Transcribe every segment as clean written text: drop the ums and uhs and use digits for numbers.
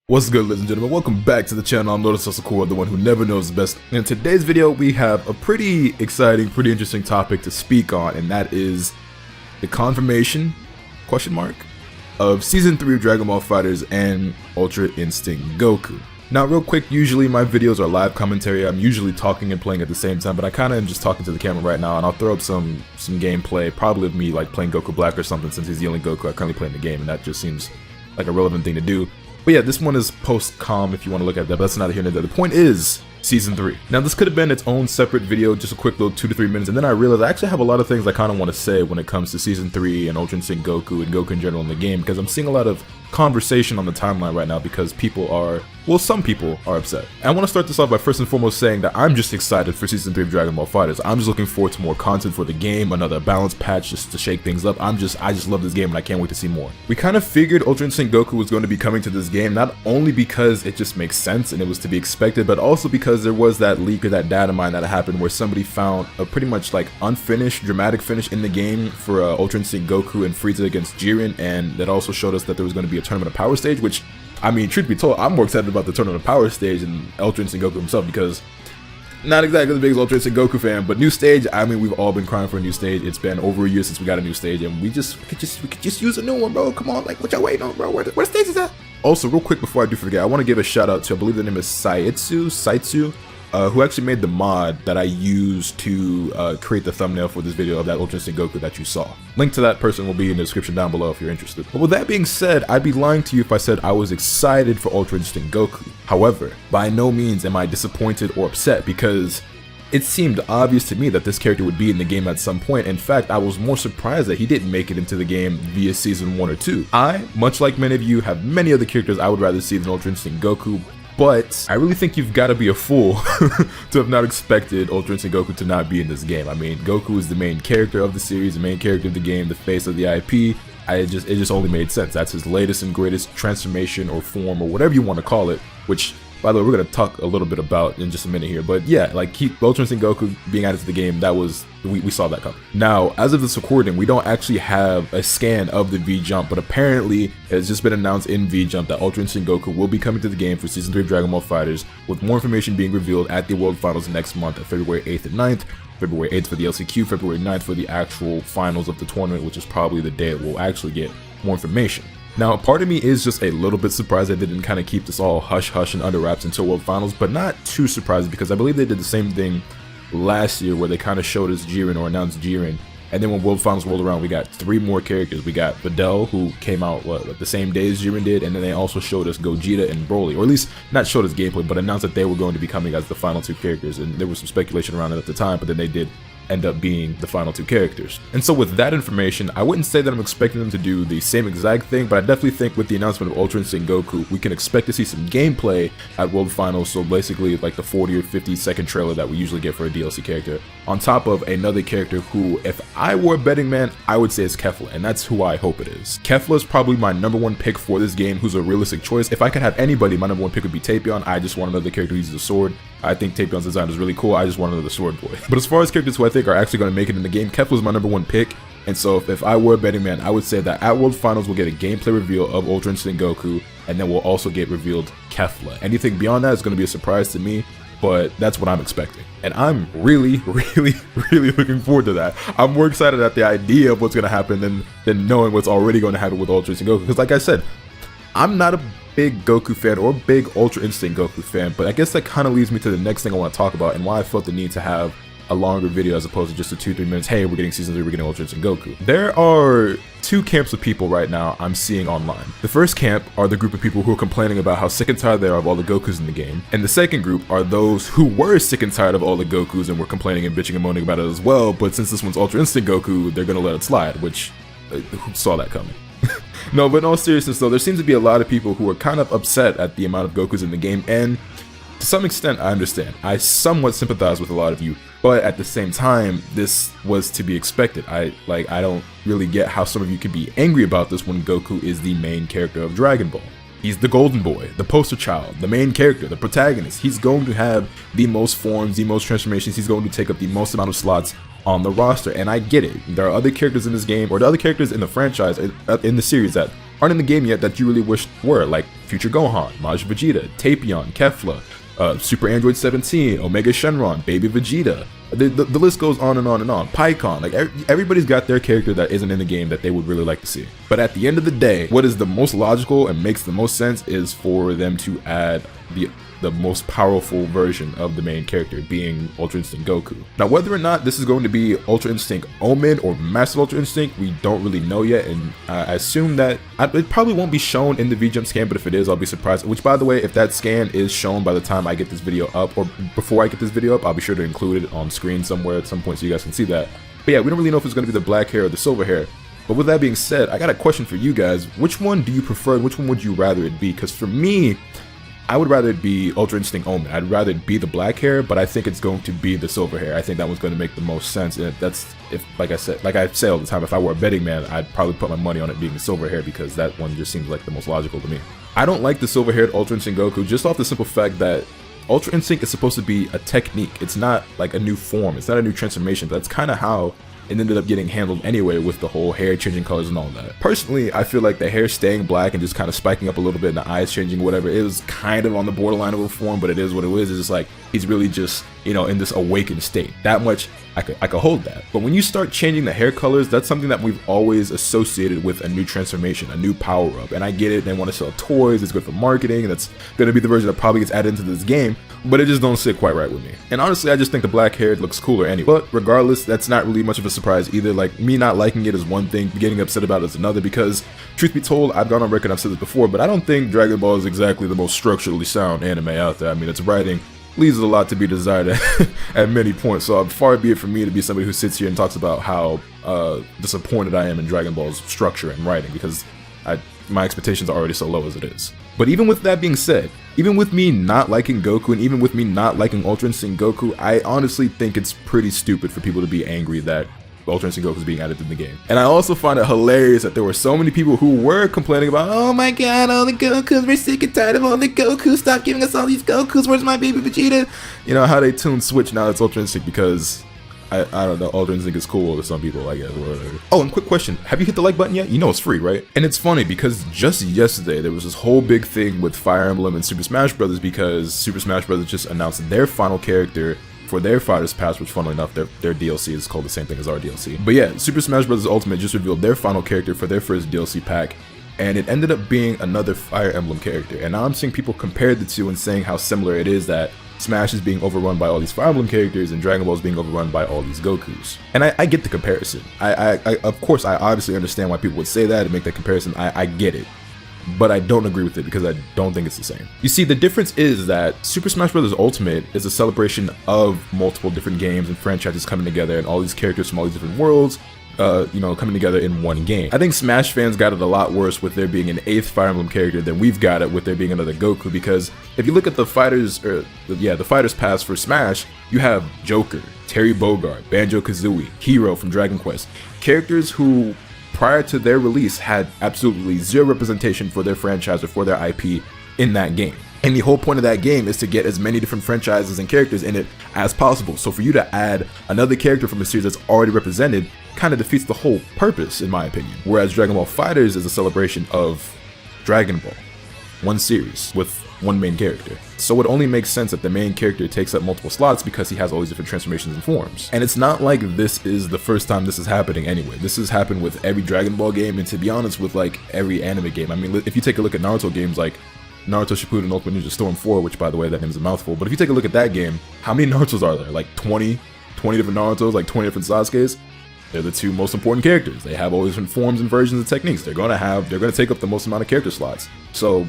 What's good, ladies and gentlemen? Welcome back to the channel. I'm Sooooooo, the one who never knows best. In today's video, we have a pretty exciting, pretty interesting topic to speak on, and that is the confirmation, of Season 3 of Dragon Ball FighterZ and Ultra Instinct Goku. Now, real quick, usually my videos are live commentary. I'm usually talking and playing at the same time, but I kind of am just talking to the camera right now, and I'll throw up some gameplay, probably of me like playing Goku Black or something, since he's the only Goku I currently play in the game, and that just seems like a relevant thing to do. But yeah, this one is post-com if you want to look at that, but that's neither here nor there. The point is, Season 3. Now, this could have been its own separate video, just a quick little 2 to 3 minutes, and then I realized I actually have a lot of things I kind of want to say when it comes to Season 3 and Ultra Instinct Goku and Goku in general in the game, because I'm seeing a lot of conversation on the timeline right now because people are, well, some people are upset. And I want to start this off by first and foremost saying that I'm just excited for Season 3 of Dragon Ball FighterZ. I'm just looking forward to more content for the game, another balance patch just to shake things up. I just love this game and I can't wait to see more. We kind of figured Ultra Instinct Goku was going to be coming to this game, not only because it just makes sense and it was to be expected, but also because there was that leak or that data mine that happened where somebody found a pretty much like unfinished, dramatic finish in the game for Ultra Instinct Goku and Frieza against Jiren, and that also showed us that there was going to be a Tournament of Power stage, which, I mean, truth be told, I'm more excited about the Tournament of Power stage than Ultra Instinct Goku himself, because not exactly the biggest Ultra Instinct Goku fan, but new stage, I mean, we've all been crying for a new stage. It's been over a year since we got a new stage, and we could just use a new one, bro. Come on, like, what y'all waiting on, bro? Where the stage is at? Also, real quick before I do forget, I want to give a shout out to, I believe the name is Saitsu, who actually made the mod that I used to create the thumbnail for this video of that Ultra Instinct Goku that you saw. Link to that person will be in the description down below if you're interested. But with that being said, I'd be lying to you if I said I was excited for Ultra Instinct Goku. However, by no means am I disappointed or upset, because it seemed obvious to me that this character would be in the game at some point. In fact, I was more surprised that he didn't make it into the game via Season 1 or 2. I, much like many of you, have many other characters I would rather see than Ultra Instinct Goku, but I really think you've got to be a fool to have not expected Ultra Instinct Goku to not be in this game. I mean, Goku is the main character of the series, the main character of the game, the face of the IP. It just only made sense. That's his latest and greatest transformation or form or whatever you want to call it, which, by the way, we're going to talk a little bit about in just a minute here. But yeah, like Ultra Instinct Goku being added to the game, that was, we saw that coming. Now, as of this recording, we don't actually have a scan of the V-Jump, but apparently it's just been announced in V-Jump that Ultra Instinct Goku will be coming to the game for Season 3 of Dragon Ball FighterZ, with more information being revealed at the World Finals next month at February 8th and 9th. February 8th for the LCQ, February 9th for the actual finals of the tournament, which is probably the day we'll actually get more information. Now, part of me is just a little bit surprised they didn't kind of keep this all hush-hush and under wraps until World Finals, but not too surprised, because I believe they did the same thing last year where they kind of showed us Jiren or announced Jiren, and then when World Finals rolled around, we got 3 more characters. We got Videl, who came out the same day as Jiren did, and then they also showed us Gogeta and Broly, or at least not showed us gameplay, but announced that they were going to be coming as the final 2 characters, and there was some speculation around it at the time, but then they did end up being the final 2 characters. And so with that information, I wouldn't say that I'm expecting them to do the same exact thing, but I definitely think with the announcement of Ultra Instinct Goku, we can expect to see some gameplay at World Finals, so basically like the 40 or 50 second trailer that we usually get for a DLC character, on top of another character who, if I were a betting man, I would say is Kefla, and that's who I hope it is. Kefla is probably my #1 pick for this game, who's a realistic choice. If I could have anybody, my #1 pick would be Tapion. I just want another character who uses a sword. I think Tapion's design is really cool. I just want another sword boy. But as far as characters who I think are actually going to make it in the game, Kefla is my #1 pick. And so if I were a betting man, I would say that at World Finals we'll get a gameplay reveal of Ultra Instinct Goku, and then we'll also get revealed Kefla. Anything beyond that is going to be a surprise to me, but that's what I'm expecting. And I'm really looking forward to that. I'm more excited at the idea of what's going to happen than knowing what's already going to happen with Ultra Instinct Goku. Because like I said, I'm not a big Goku fan or big Ultra Instinct Goku fan, but I guess that kind of leads me to the next thing I want to talk about and why I felt the need to have a longer video as opposed to just a 2-3 minutes, hey, we're getting Season 3, we're getting Ultra Instinct Goku. There are 2 camps of people right now I'm seeing online. The first camp are the group of people who are complaining about how sick and tired they are of all the Gokus in the game, and the second group are those who were sick and tired of all the Gokus and were complaining and bitching and moaning about it as well, but since this one's Ultra Instinct Goku, they're gonna let it slide, which, who saw that coming? No, but in all seriousness though, there seems to be a lot of people who are kind of upset at the amount of Gokus in the game, and to some extent I understand. I somewhat sympathize with a lot of you, but at the same time, this was to be expected. I don't really get how some of you can be angry about this when Goku is the main character of Dragon Ball. He's the golden boy, the poster child, the main character, the protagonist. He's going to have the most forms, the most transformations. He's going to take up the most amount of slots on the roster. And I get it. There are other characters in this game, or the other characters in the franchise, in the series, that aren't in the game yet that you really wish were, like Future Gohan, Majin Vegeta, Tapion, Kefla, Super Android 17, Omega Shenron, Baby Vegeta. The list goes on and on and on. Pikkon, like everybody's got their character that isn't in the game that they would really like to see. But at the end of the day, what is the most logical and makes the most sense is for them to add the most powerful version of the main character, being Ultra Instinct Goku. Now, whether or not this is going to be Ultra Instinct Omen or Master Ultra Instinct, we don't really know yet, and I assume that it probably won't be shown in the V-Jump scan, but if it is, I'll be surprised. Which, by the way, if that scan is shown by the time I get this video up, or before I get this video up, I'll be sure to include it on screen somewhere at some point so you guys can see that. But yeah, we don't really know if it's going to be the black hair or the silver hair. But with that being said, I got a question for you guys. Which one do you prefer, and which one would you rather it be? Because for me, I would rather it be Ultra Instinct Omen. I'd rather it be the black hair, but I think it's going to be the silver hair. I think that one's going to make the most sense. And like I say all the time, if I were a betting man, I'd probably put my money on it being the silver hair, because that one just seems like the most logical to me. I don't like the silver haired Ultra Instinct Goku just off the simple fact that Ultra Instinct is supposed to be a technique. It's not like a new form. It's not a new transformation. That's kind of how it ended up getting handled anyway, with the whole hair changing colors and all that. Personally, I feel like the hair staying black and just kind of spiking up a little bit and the eyes changing, whatever, it was kind of on the borderline of a form, but it is what it is. It's just like, he's really just, you know, in this awakened state. That much, I could hold that. But when you start changing the hair colors, that's something that we've always associated with a new transformation, a new power-up. And I get it, they want to sell toys, it's good for marketing, and that's going to be the version that probably gets added into this game, but it just don't sit quite right with me. And honestly, I just think the black hair looks cooler anyway. But regardless, that's not really much of a surprise either. Like, me not liking it is one thing, getting upset about it is another, because truth be told, I've gone on record, I've said this before, but I don't think Dragon Ball is exactly the most structurally sound anime out there. I mean, its writing leaves a lot to be desired at many points, so far be it from me to be somebody who sits here and talks about how disappointed I am in Dragon Ball's structure and writing, because my expectations are already so low as it is. But even with that being said, even with me not liking Goku, and even with me not liking Ultra Instinct Goku, I honestly think it's pretty stupid for people to be angry that Ultra Instinct Goku is being added to the game. And I also find it hilarious that there were so many people who were complaining about, oh my god, all the Gokus, we're sick and tired of all the Gokus, stop giving us all these Gokus, where's my baby Vegeta? You know, how they tune Switch now it's Ultra Instinct, because I don't know, Ultra Instinct is cool to some people, I guess, or whatever. Oh, and quick question, have you hit the like button yet? You know it's free, right? And it's funny, because just yesterday, there was this whole big thing with Fire Emblem and Super Smash Bros. Because Super Smash Bros. Just announced their final character for their Fighters Pass, which funnily enough, their DLC is called the same thing as our DLC. But yeah, Super Smash Bros. Ultimate just revealed their final character for their first DLC pack, and it ended up being another Fire Emblem character. And now I'm seeing people compare the two and saying how similar it is, that Smash is being overrun by all these Fire Emblem characters and Dragon Ball is being overrun by all these Gokus. And I get the comparison. Of course, I obviously understand why people would say that and make that comparison. I get it. But I don't agree with it, because I don't think it's the same. You see, the difference is that Super Smash Bros. Ultimate is a celebration of multiple different games and franchises coming together, and all these characters from all these different worlds, you know, coming together in one game. I think Smash fans got it a lot worse with there being an 8th Fire Emblem character than we've got it with there being another Goku, because if you look at the Fighters Pass for Smash, you have Joker, Terry Bogard, Banjo-Kazooie, Hero from Dragon Quest, characters who prior to their release had absolutely zero representation for their franchise or for their IP in that game. And the whole point of that game is to get as many different franchises and characters in it as possible. So for you to add another character from a series that's already represented kind of defeats the whole purpose, in my opinion. Whereas Dragon Ball FighterZ is a celebration of Dragon Ball, one series with one main character. So it only makes sense that the main character takes up multiple slots, because he has all these different transformations and forms. And it's not like this is the first time this is happening anyway. This has happened with every Dragon Ball game, and to be honest, with like every anime game. I mean, if you take a look at Naruto games like Naruto Shippuden Ultimate Ninja Storm 4, which by the way, that name's a mouthful, but if you take a look at that game, how many Narutos are there? Like 20 different Narutos, like 20 different Sasukes? They're the two most important characters. They have all these different forms and versions and techniques. They're gonna take up the most amount of character slots. So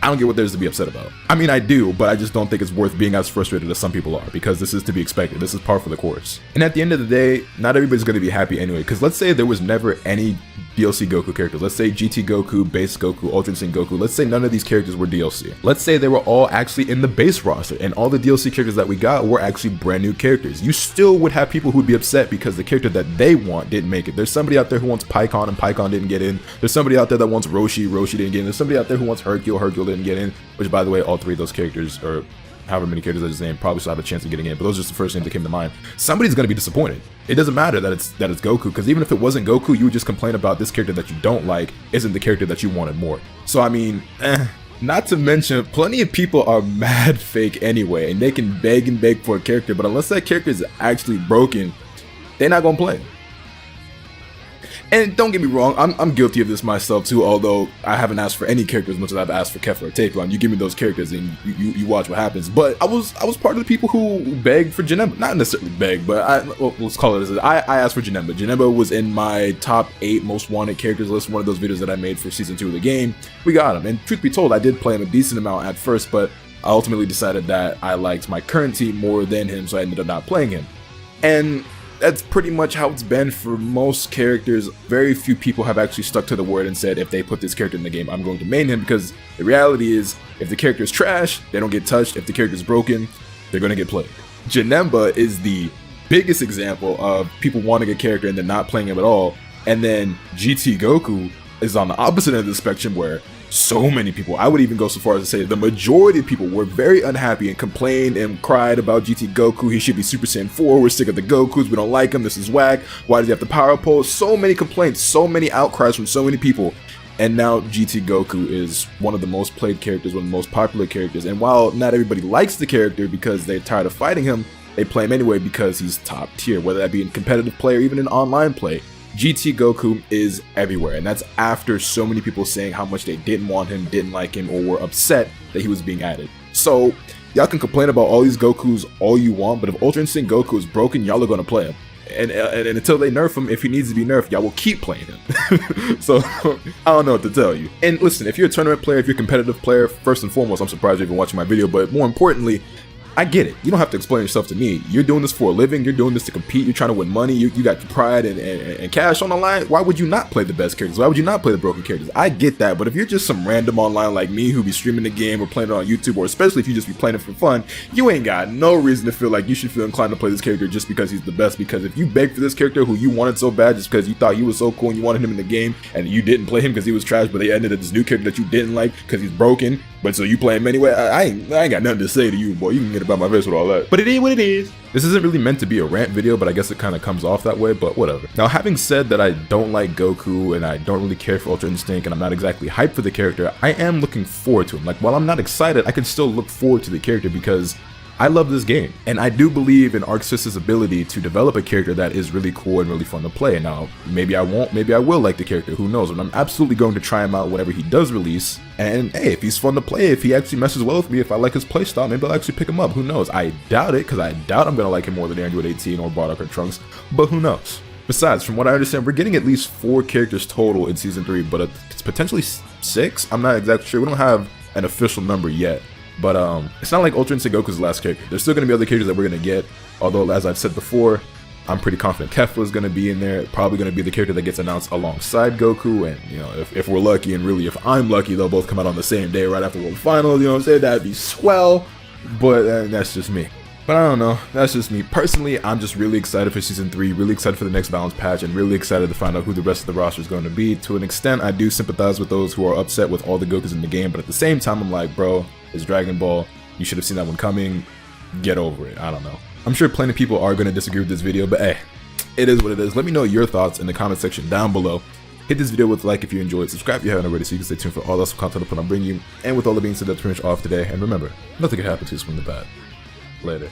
I don't get what there's to be upset about. I mean, I do, but I just don't think it's worth being as frustrated as some people are, because this is to be expected. This is par for the course. And at the end of the day, not everybody's going to be happy anyway, because let's say there was never any DLC Goku characters. Let's say GT Goku, Base Goku, Ultra Instinct Goku. Let's say none of these characters were DLC. Let's say they were all actually in the base roster, and all the DLC characters that we got were actually brand new characters. You still would have people who'd be upset because the character that they want didn't make it. There's somebody out there who wants Pikkon, and Pikkon didn't get in. There's somebody out there that wants Roshi, Roshi didn't get in. There's somebody out there who wants Hercule, Hercule didn't get in. Which, by the way, all three of those characters, or however many characters I just named probably still have a chance of getting in, but those are just the first names that came to mind. Somebody's gonna be disappointed. It doesn't matter that it's Goku, because even if it wasn't Goku, you would just complain about this character that you don't like isn't the character that you wanted more. So I mean, not to mention, plenty of people are mad fake anyway, and they can beg and beg for a character, but unless that character is actually broken, they're not gonna play. And don't get me wrong, I'm guilty of this myself too, although I haven't asked for any characters as much as I've asked for Kefla or Taekwon. You give me those characters and you watch what happens. But I was part of the people who begged for Janemba. Not necessarily begged, but let's call it as I asked for Janemba. Janemba was in my top 8 most wanted characters list, one of those videos that I made for season 2 of the game. We got him, and truth be told, I did play him a decent amount at first, but I ultimately decided that I liked my current team more than him, so I ended up not playing him. And that's pretty much how it's been for most characters. Very few people have actually stuck to the word and said, if they put this character in the game, I'm going to main him, because the reality is, if the character is trash, they don't get touched. If the character is broken, they're going to get played. Janemba is the biggest example of people wanting a character and then not playing him at all. And then GT Goku is on the opposite end of the spectrum, where so many people, I would even go so far as to say the majority of people, were very unhappy and complained and cried about GT Goku. He should be Super Saiyan 4. We're sick of the Gokus. We don't like him. This is whack. Why does he have the power pole? So many complaints, so many outcries from so many people. And now GT Goku is one of the most played characters, one of the most popular characters. And while not everybody likes the character because they're tired of fighting him, they play him anyway because he's top tier, whether that be in competitive play or even in online play. GT Goku is everywhere, and that's after so many people saying how much they didn't want him, didn't like him, or were upset that he was being added. So y'all can complain about all these Gokus all you want, but if Ultra Instinct Goku is broken, y'all are going to play him. And until they nerf him, if he needs to be nerfed, y'all will keep playing him. So I don't know what to tell you. And listen, if you're a tournament player, if you're a competitive player, first and foremost, I'm surprised you're even watching my video, but more importantly, I get it. You don't have to explain yourself to me. You're doing this for a living. You're doing this to compete. You're trying to win money. You got your pride and cash on the line. Why would you not play the best characters? Why would you not play the broken characters? I get that. But if you're just some random online like me who be streaming the game or playing it on YouTube, or especially if you just be playing it for fun, you ain't got no reason to feel like you should feel inclined to play this character just because he's the best. Because if you beg for this character who you wanted so bad just because you thought he was so cool and you wanted him in the game, and you didn't play him because he was trash, but they ended up this new character that you didn't like because he's broken, but so you play him anyway, I ain't got nothing to say to you, boy. You can get about my face with all that. But it is what it is. This isn't really meant to be a rant video, but I guess it kind of comes off that way, but whatever. Now, having said that I don't like Goku and I don't really care for Ultra Instinct and I'm not exactly hyped for the character, I am looking forward to him. Like, while I'm not excited, I can still look forward to the character because I love this game, and I do believe in Arc Syst's ability to develop a character that is really cool and really fun to play. Now, maybe I won't, maybe I will like the character, who knows, but I'm absolutely going to try him out whenever he does release, and hey, if he's fun to play, if he actually messes well with me, if I like his playstyle, maybe I'll actually pick him up, who knows. I doubt it, because I doubt I'm going to like him more than Android 18 or Bardock or Trunks, but who knows. Besides, from what I understand, we're getting at least 4 characters total in Season 3, but it's potentially 6? I'm not exactly sure. We don't have an official number yet. But it's not like Ultra Instinct Goku's the last character. There's still going to be other characters that we're going to get. Although, as I've said before, I'm pretty confident Kefla is going to be in there. Probably going to be the character that gets announced alongside Goku. And, you know, if we're lucky, and really if I'm lucky, they'll both come out on the same day right after World Finals. You know what I'm saying? That'd be swell. But that's just me. But I don't know. That's just me. Personally, I'm just really excited for Season 3, really excited for the next balance patch, and really excited to find out who the rest of the roster is going to be. To an extent, I do sympathize with those who are upset with all the Gokus in the game, but at the same time, I'm like, bro, it's Dragon Ball. You should have seen that one coming. Get over it. I don't know. I'm sure plenty of people are going to disagree with this video, but hey, it is what it is. Let me know your thoughts in the comment section down below. Hit this video with a like if you enjoyed. Subscribe if you haven't already so you can stay tuned for all the awesome content I'll bring you. And with all that being said, that's pretty much off today. And remember, nothing can happen to us from the bad. Later.